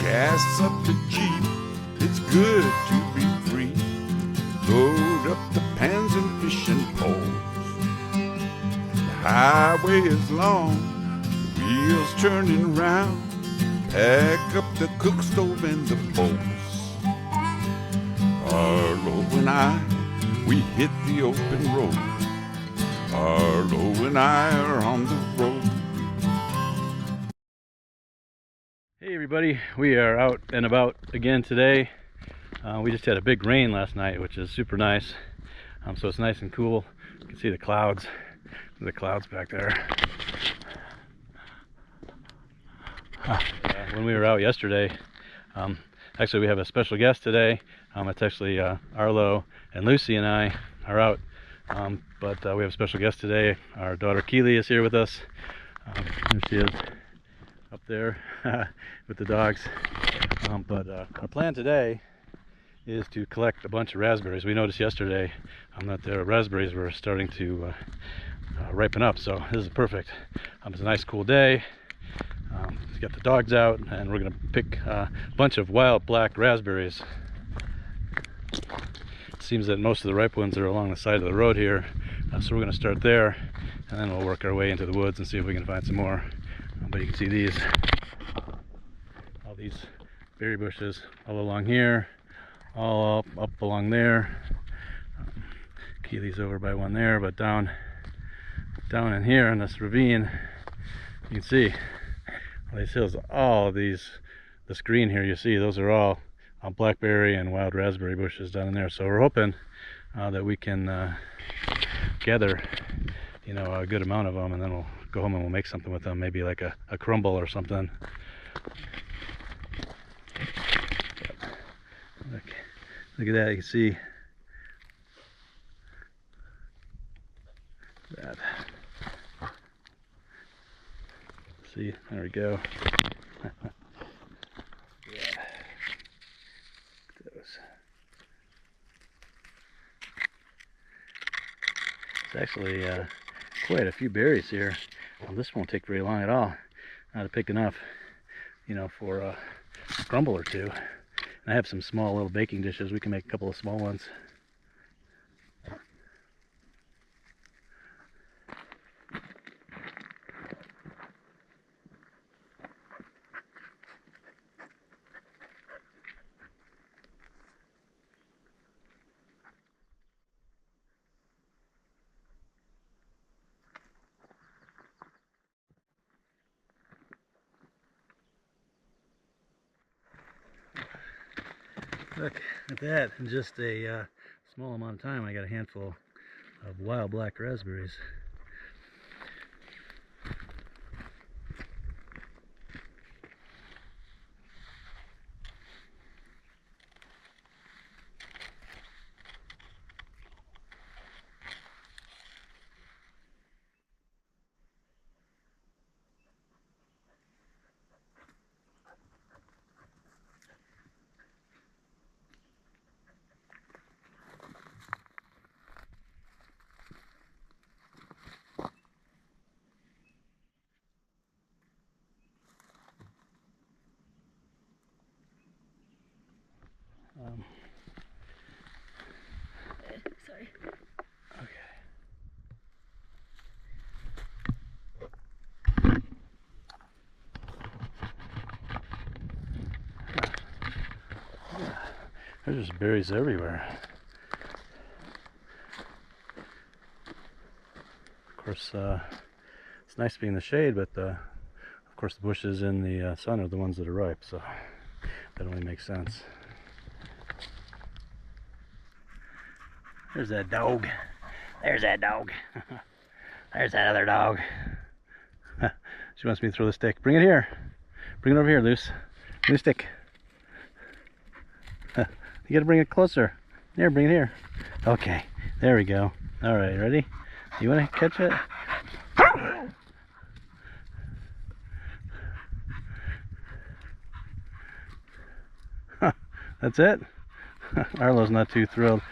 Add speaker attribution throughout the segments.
Speaker 1: gas up the Jeep, it's good to be free. Load up the pans and fishing poles. The highway is long, the wheels turning round. Pack up the cook stove and the bowls. Arlo and I, we hit the open road. Arlo and I are on the road.
Speaker 2: Hey everybody, we are out and about again today. We just had a big rain last night, which is super nice. So it's nice and cool. You can see the clouds back there. When we were out yesterday, actually we have a special guest today. It's actually Arlo and Lucy and I are out, but we have a special guest today. Our daughter Keely is here with us. There she is up there with the dogs. But our plan today is to collect a bunch of raspberries. We noticed yesterday that the raspberries were starting to ripen up, so this is perfect. It's a nice cool day. We got the dogs out, and we're going to pick a bunch of wild black raspberries. It seems that most of the ripe ones are along the side of the road here, so we're going to start there, and then we'll work our way into the woods and see if we can find some more. But you can see all these berry bushes all along here, all up along there. Keely's over by one there, but down in here in this ravine, you can see all these hills. All of these, this green here you see, those are all blackberry and wild raspberry bushes down in there. So we're hoping that we can gather, a good amount of them, and then we'll go home and we'll make something with them, maybe like a crumble or something. Look at that, you can see that. See, there we go. Yeah. Those. It's actually quite a few berries here. Well, this won't take very long at all. To pick enough, for a crumble or two. And I have some small little baking dishes. We can make a couple of small ones. Look at that, in just a small amount of time I got a handful of wild black raspberries.
Speaker 3: Sorry.
Speaker 2: Okay. Yeah. There's just berries everywhere. Of course, it's nice to be in the shade, but of course the bushes in the sun are the ones that are ripe, so that only makes sense. There's that dog. There's that dog. There's that other dog. She wants me to throw the stick. Bring it here. Bring it over here, Luce. Bring the stick. You gotta bring it closer. Here, bring it here. Okay, there we go. All right, ready? You wanna catch it? That's it? Arlo's not too thrilled.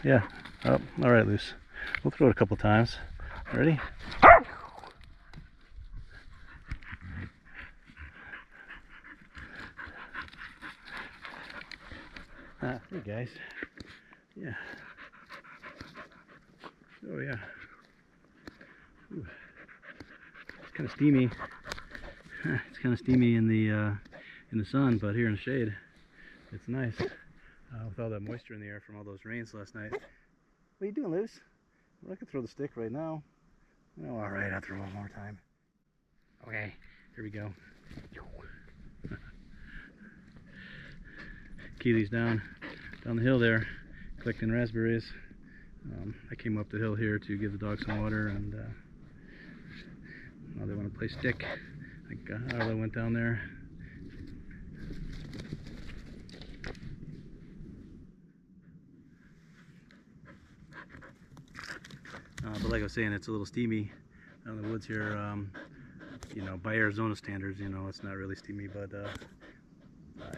Speaker 2: Yeah. Oh, all right, Luce. We'll throw it a couple times. Ready? Hey guys. Yeah. Oh yeah. Ooh. It's kind of steamy. It's kind of steamy in the sun, but here in the shade, it's nice. With all that moisture in the air from all those rains last night. What are you doing, Luce? Well, I could throw the stick right now. Oh, all right, I'll throw one more time. Okay, here we go. Keely's down the hill there, collecting raspberries. I came up the hill here to give the dogs some water, and now they want to play stick. I think Arlo went down there. But like I was saying, it's a little steamy out in the woods here. You know, by Arizona standards, you know, it's not really steamy, but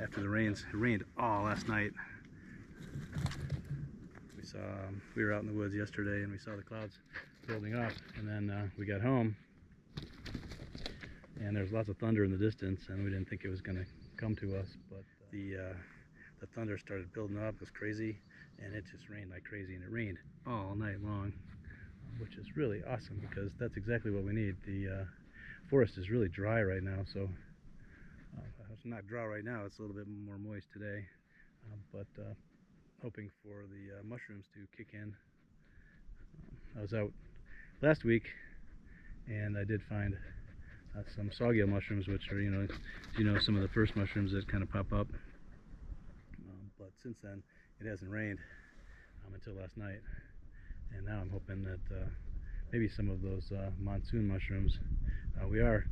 Speaker 2: after the rains, it rained all last night. We were out in the woods yesterday and we saw the clouds building up, and then we got home and there's lots of thunder in the distance, and we didn't think it was going to come to us, but the thunder started building up. It was crazy, and it just rained like crazy, and it rained all night long, which is really awesome because that's exactly what we need. The forest is really dry right now, so it's not dry right now, it's a little bit more moist today, but hoping for the mushrooms to kick in. I was out last week and I did find some sawgill mushrooms, which are, you know, some of the first mushrooms that kind of pop up, but since then it hasn't rained until last night, and now I'm hoping that maybe some of those monsoon mushrooms. We are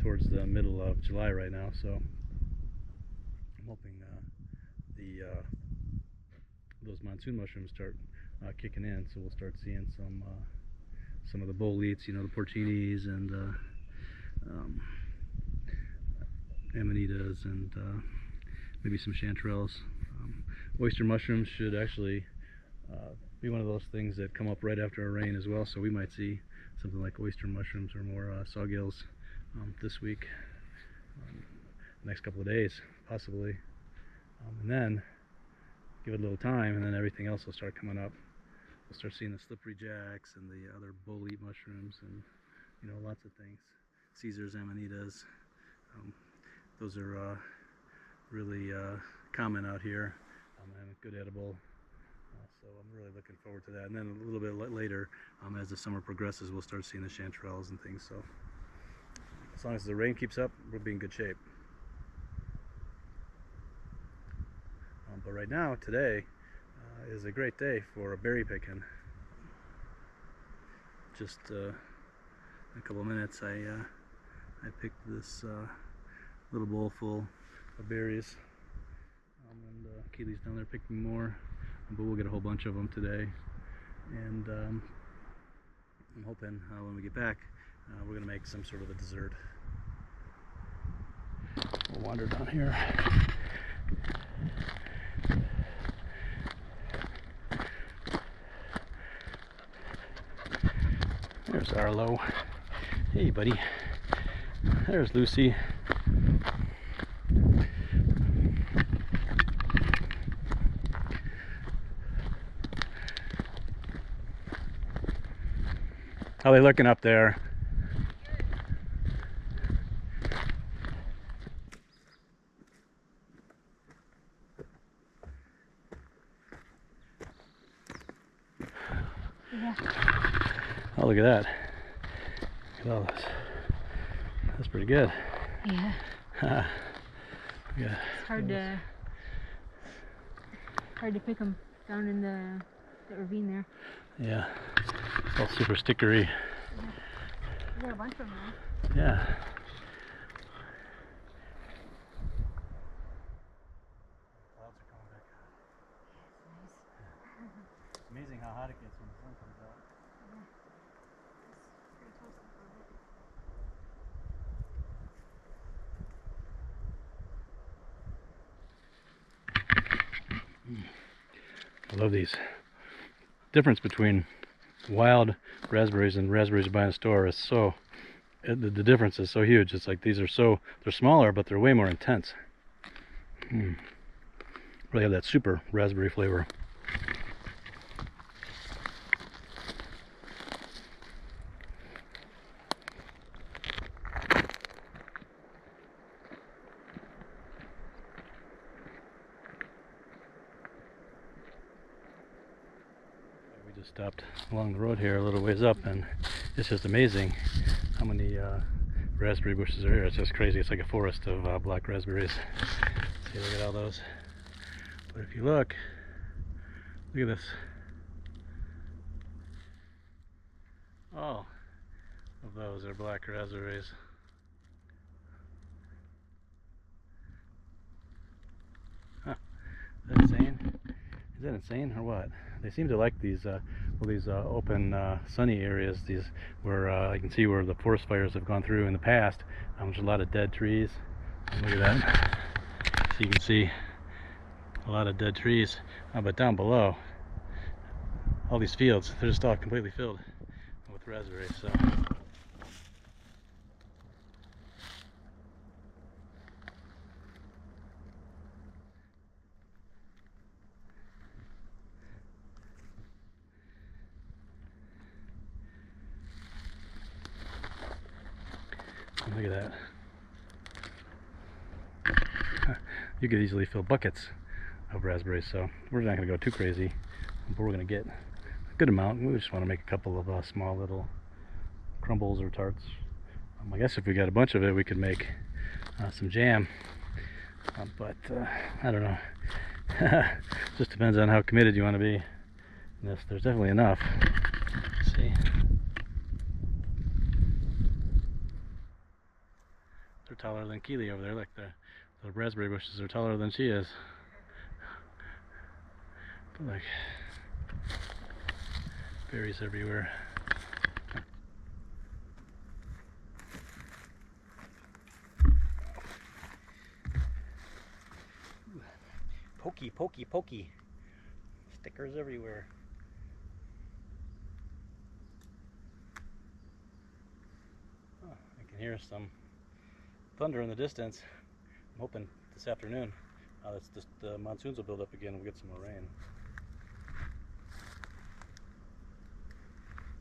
Speaker 2: towards the middle of July right now, so I'm hoping those monsoon mushrooms start kicking in, so we'll start seeing some of the boletes, you know, the porcinis and amanitas, and maybe some chanterelles. Oyster mushrooms should actually be one of those things that come up right after a rain as well, so we might see something like oyster mushrooms or more sawgills this week, next couple of days possibly, and then give it a little time, and then everything else will start coming up. We'll start seeing the slippery jacks and the other bolete mushrooms, and, you know, lots of things. Caesar's amanitas, those are really common out here, and good edible. So I'm really looking forward to that. And then a little bit later, as the summer progresses, we'll start seeing the chanterelles and things. So as long as the rain keeps up, we'll be in good shape. But right now, today, is a great day for berry picking. Just in a couple of minutes, I picked this little bowl full of berries, and Keely's down there picking more, but we'll get a whole bunch of them today, and I'm hoping when we get back we're going to make some sort of a dessert. We'll wander down here. There's Arlo. Hey buddy. There's Lucy. How are they looking up there?
Speaker 3: Yeah.
Speaker 2: Oh, look at that. Look at all this. That's pretty good.
Speaker 3: Yeah.
Speaker 2: Yeah.
Speaker 3: It's hard to pick them down in the ravine there.
Speaker 2: Yeah. It's all super stickery.
Speaker 3: Yeah. We got a bunch of them now.
Speaker 2: Yeah. Clouds are coming back out.
Speaker 3: Nice.
Speaker 2: It's amazing how hot it gets when the sun comes out.
Speaker 3: Yeah. It's pretty toasty for a bit.
Speaker 2: I love these. Difference between wild raspberries and raspberries you buy in a store is so, the difference is so huge. It's like they're smaller, but they're way more intense. Really really have that super raspberry flavor. We just stopped along the road here a little ways up, and it's just amazing how many raspberry bushes are here. It's just crazy. It's like a forest of black raspberries. See, look at all those. But if you look at this. All of those are black raspberries. Huh. Is that insane? Is that insane or what? They seem to like these open sunny areas, these where I can see where the forest fires have gone through in the past. There's a lot of dead trees. Look at that. So you can see a lot of dead trees. But down below, all these fields, they're just all completely filled with raspberries. So look at that. You could easily fill buckets of raspberries, so we're not going to go too crazy, but we're going to get a good amount. We just want to make a couple of small little crumbles or tarts. I guess if we got a bunch of it, we could make some jam, but I don't know. Just depends on how committed you want to be in this. There's definitely enough. Let's see. They're taller than Keely over there. Like the raspberry bushes are taller than she is. But like berries everywhere. Pokey, pokey, pokey. Stickers everywhere. Oh, I can hear some thunder in the distance. I'm hoping this afternoon that's just the monsoons will build up again and we'll get some more rain.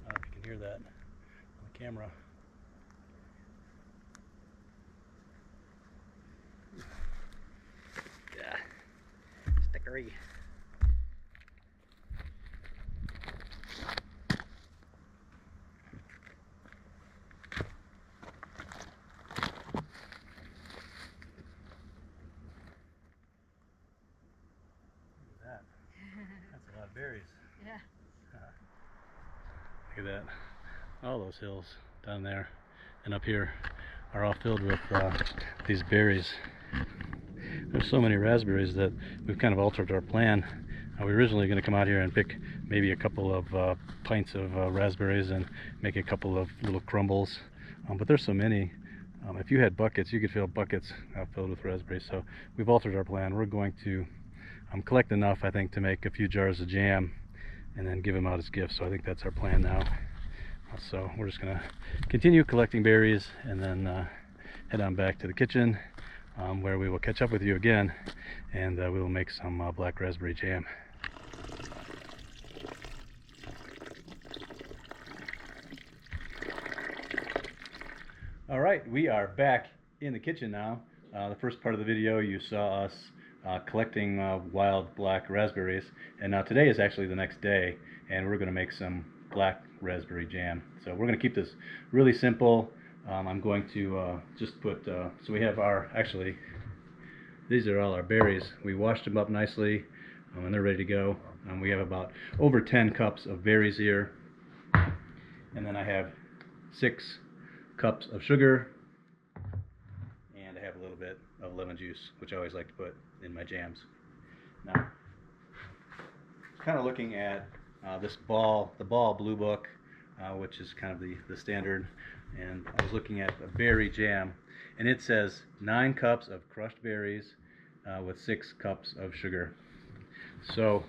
Speaker 2: I don't know if you can hear that on the camera. Yeah, stickery. That's a lot of berries.
Speaker 3: Yeah.
Speaker 2: Look at that. All those hills down there and up here are all filled with these berries. There's so many raspberries that we've kind of altered our plan. We were originally going to come out here and pick maybe a couple of pints of raspberries and make a couple of little crumbles. But there's so many. If you had buckets, you could fill buckets filled with raspberries. So we've altered our plan. We're going to collect enough, I think, to make a few jars of jam and then give them out as gifts. So I think that's our plan now. So we're just going to continue collecting berries and then head on back to the kitchen where we will catch up with you again, and we will make some black raspberry jam. All right, we are back in the kitchen now. The first part of the video you saw us collecting wild black raspberries, and now today is actually the next day, and we're going to make some black raspberry jam. So we're going to keep this really simple. I'm going to just put, so we have actually, these are all our berries. We washed them up nicely and they're ready to go. We have about over 10 cups of berries here, and then I have 6 cups of sugar, and I have a little bit of lemon juice, which I always like to put in my jams. Now, kind of looking at the Ball Blue Book, which is kind of the standard, and I was looking at a berry jam, and it says 9 cups of crushed berries with 6 cups of sugar. So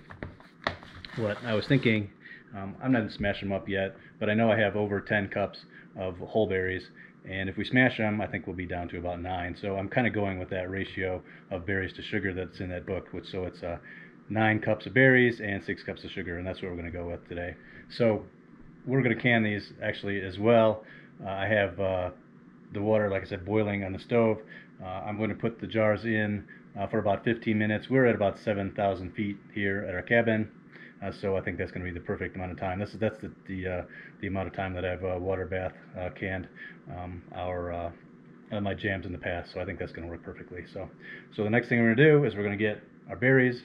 Speaker 2: what I was thinking, I'm not going to smash them up yet, but I know I have over 10 cups of whole berries, and if we smash them, I think we'll be down to about 9. So I'm kind of going with that ratio of berries to sugar that's in that book. So it's 9 cups of berries and 6 cups of sugar, and that's what we're going to go with today. So we're going to can these actually as well. I have the water, like I said, boiling on the stove. I'm going to put the jars in for about 15 minutes. We're at about 7,000 feet here at our cabin, so I think that's going to be the perfect amount of time. That's the amount of time that I've water bath canned my jams in the past, so I think that's going to work perfectly. So the next thing we're going to do is we're going to get our berries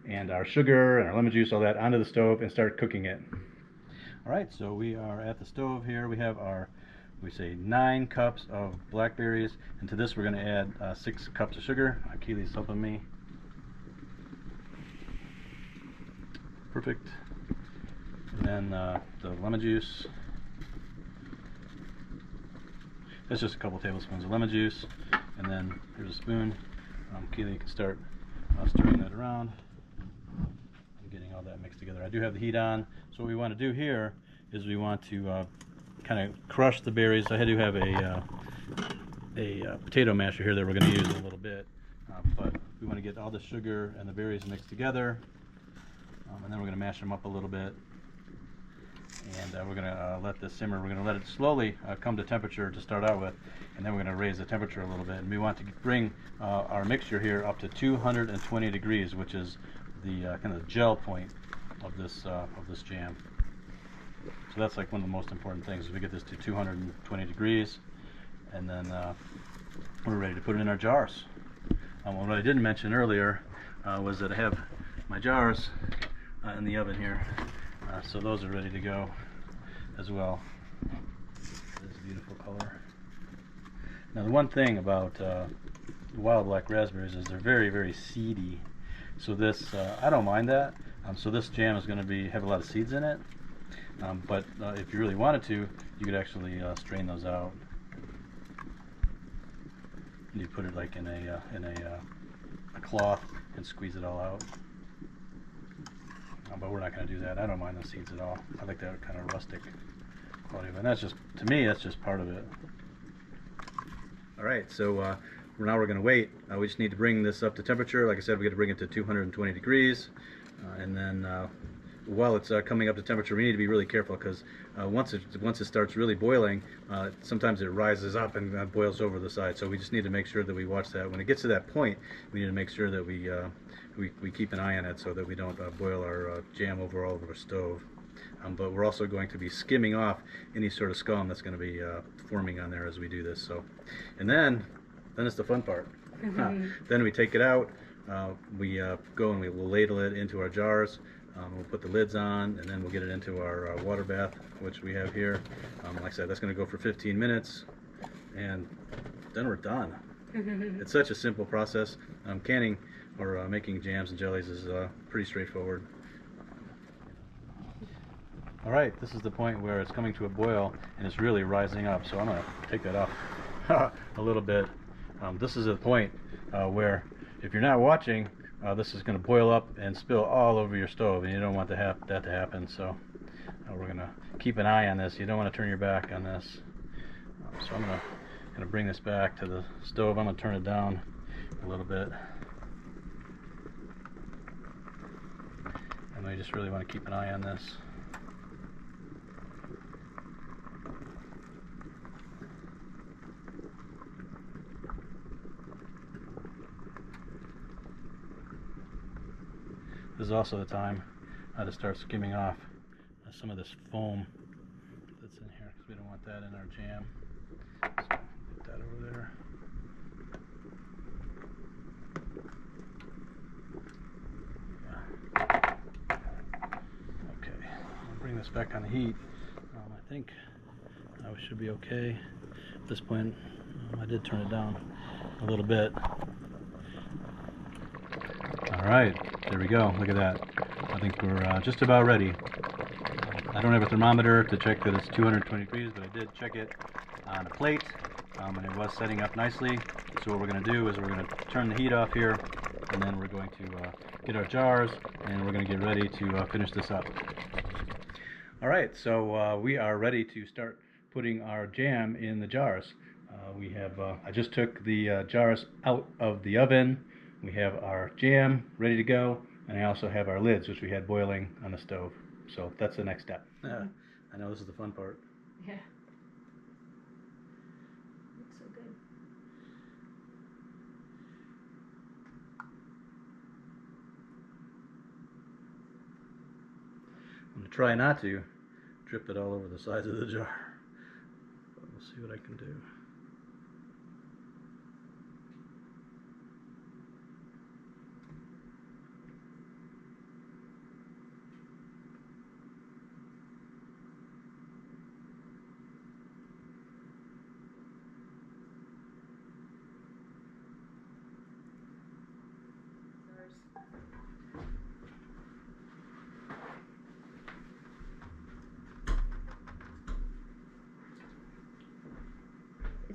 Speaker 2: and our sugar and our lemon juice, all that, onto the stove and start cooking it. All right, so we are at the stove here. We have our, we say 9 cups of blackberries, and to this we're going to add 6 cups of sugar. Keely's helping me. Perfect. And then the lemon juice. That's just a couple tablespoons of lemon juice, and then here's a spoon. Keely can start stirring that around and getting all that mixed together. I do have the heat on, so what we want to do here is we want to kind of crush the berries. I do have a potato masher here that we're going to use in a little bit, but we want to get all the sugar and the berries mixed together, and then we're going to mash them up a little bit, and we're going to let this simmer. We're going to let it slowly come to temperature to start out with, and then we're going to raise the temperature a little bit, and we want to bring our mixture here up to 220 degrees, which is the kind of gel point of this jam. So that's like one of the most important things, is we get this to 220 degrees, and then we're ready to put it in our jars. What I didn't mention earlier was that I have my jars in the oven here, so those are ready to go as well. This beautiful color. Now the one thing about wild black raspberries is they're very, very seedy. So this, I don't mind that. So this jam is going to have a lot of seeds in it. But if you really wanted to, you could actually strain those out. You put it like in a cloth and squeeze it all out. But we're not going to do that. I don't mind the seeds at all. I like that kind of rustic quality of it. And that's just, to me, that's just part of it. All right, so now we're going to wait. We just need to bring this up to temperature. Like I said, we got to bring it to 220 degrees, and then while it's coming up to temperature, we need to be really careful, because once it starts really boiling, sometimes it rises up and boils over the side. So we just need to make sure that we watch that. When it gets to that point, we need to make sure that we keep an eye on it so that we don't boil our jam over all over our stove. But we're also going to be skimming off any sort of scum that's going to be forming on there as we do this. So, and then it's the fun part. Then we take it out. We go and we will ladle it into our jars. We'll put the lids on, and then we'll get it into our water bath, which we have here. Like I said, that's going to go for 15 minutes, and then we're done. It's such a simple process. Canning or making jams and jellies is pretty straightforward. All right, this is the point where it's coming to a boil and it's really rising up, so I'm going to take that off a little bit. This is the point where, if you're not watching, this is going to boil up and spill all over your stove, and you don't want that to happen. So we're going to keep an eye on this. You don't want to turn your back on this. So I'm going to bring this back to the stove. I'm going to turn it down a little bit, and I just really want to keep an eye on this. This is also the time to start skimming off some of this foam that's in here, because we don't want that in our jam. So put that over there. Yeah. Okay, I'll bring this back on the heat. I think we should be okay at this point. I did turn it down a little bit. All right, there we go. Look at that. I think we're just about ready. I don't have a thermometer to check that it's 220 degrees, but I did check it on a plate, and it was setting up nicely. So what we're going to do is we're going to turn the heat off here, and then we're going to get our jars, and we're going to get ready to finish this up. All right, so we are ready to start putting our jam in the jars. We have, I just took the jars out of the oven. We have our jam ready to go, and I also have our lids, which we had boiling on the stove. So that's the next step. I know this is the fun part.
Speaker 3: Yeah. Looks so good.
Speaker 2: I'm going to try not to drip it all over the sides of the jar. But we'll see what I can do.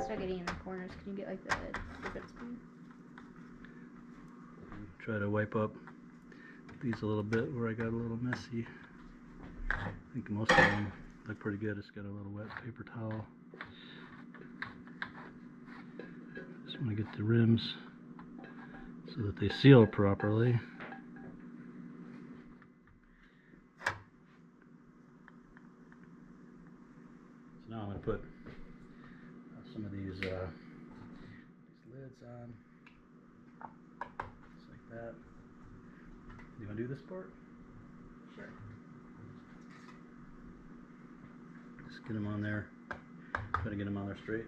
Speaker 3: Start getting in the corners. Can you get like the different spoon?
Speaker 2: Try to wipe up these a little bit where I got a little messy. I think most of them look pretty good. Just got a little wet paper towel. Just want to get the rims so that they seal properly. So now I'm going to put some of these lids on, just like that. You want to do this part?
Speaker 3: Sure.
Speaker 2: Just get them on there. Try to get them on there straight.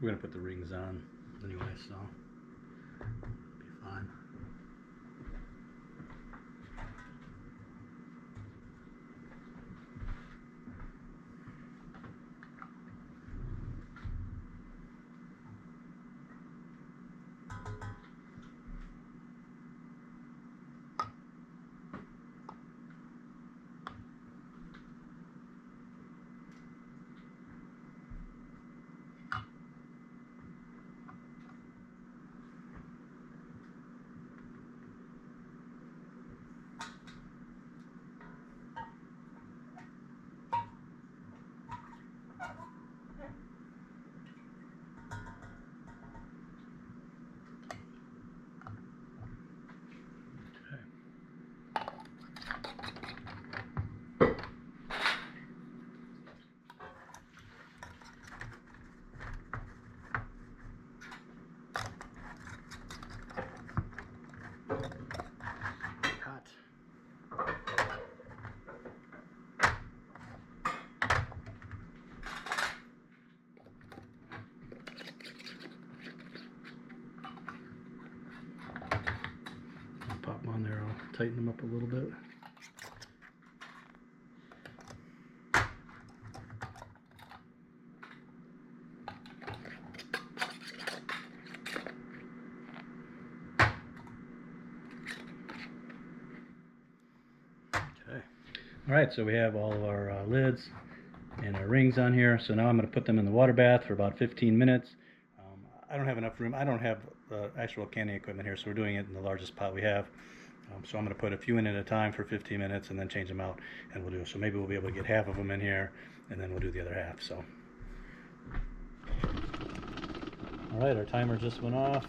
Speaker 2: We're going to put the rings on anyway, so it'll be fine. Pop them on there, I'll tighten them up a little bit. Okay. Alright, so we have all of our lids and our rings on here. So now I'm going to put them in the water bath for about 15 minutes. I don't have enough room. I don't have actual canning equipment here, so we're doing it in the largest pot we have. So I'm going to put a few in at a time for 15 minutes and then change them out, and we'll do it. So maybe we'll be able to get half of them in here, and then we'll do the other half. So, all right, our timer just went off.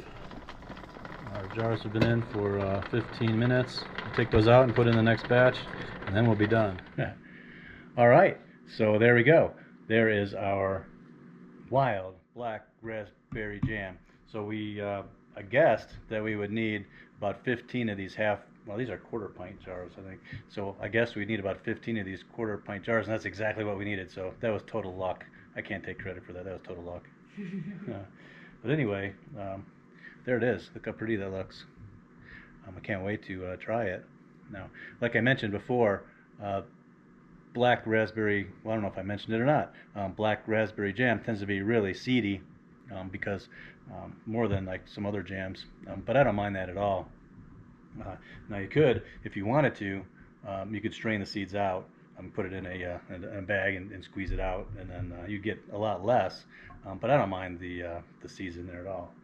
Speaker 2: Our jars have been in for 15 minutes. We'll take those out and put in the next batch, and then we'll be done. All right, so there we go. There is our wild black raspberry jam. So we guessed that we would need about 15 of these well, these are quarter pint jars, I think. So I guess we need about 15 of these quarter pint jars, and that's exactly what we needed. So that was total luck. I can't take credit for that. That was total luck. But anyway, there it is. Look how pretty that looks. I can't wait to try it. Now, like I mentioned before, black raspberry, well, I don't know if I mentioned it or not, black raspberry jam tends to be really seedy because more than like some other jams, but I don't mind that at all. Now you could, if you wanted to, you could strain the seeds out, put it in a bag and squeeze it out, and then you get a lot less, but I don't mind the seeds in there at all.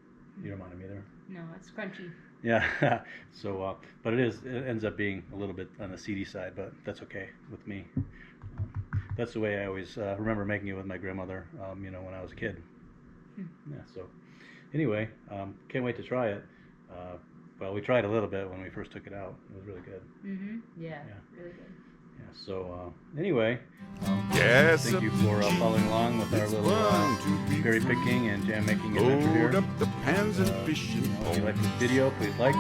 Speaker 2: You don't mind them either?
Speaker 3: No, it's crunchy.
Speaker 2: Yeah. So, but it ends up being a little bit on the seedy side, but that's okay with me. That's the way I always remember making it with my grandmother, when I was a kid. Yeah, so anyway, can't wait to try it. Well, we tried a little bit when we first took it out. It was really good.
Speaker 3: Yeah, really good.
Speaker 2: Yeah, so anyway,
Speaker 1: Yes,
Speaker 2: thank you for following along with our little berry picking and jam making adventure
Speaker 1: load
Speaker 2: here.
Speaker 1: up the pans and fishing
Speaker 2: If you like
Speaker 1: poles.
Speaker 2: this video, please like,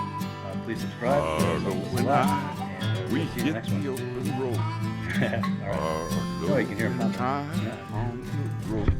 Speaker 2: please subscribe.
Speaker 1: Arlo
Speaker 2: Thanks a
Speaker 1: and
Speaker 2: lot,
Speaker 1: I,
Speaker 2: and
Speaker 1: we
Speaker 2: we'll see you in the
Speaker 1: hit
Speaker 2: next one.
Speaker 1: the open road.
Speaker 2: All right.
Speaker 1: Arlo
Speaker 2: Oh, you can hear it
Speaker 1: and
Speaker 2: popping.
Speaker 1: I
Speaker 2: Yeah.
Speaker 1: on the road.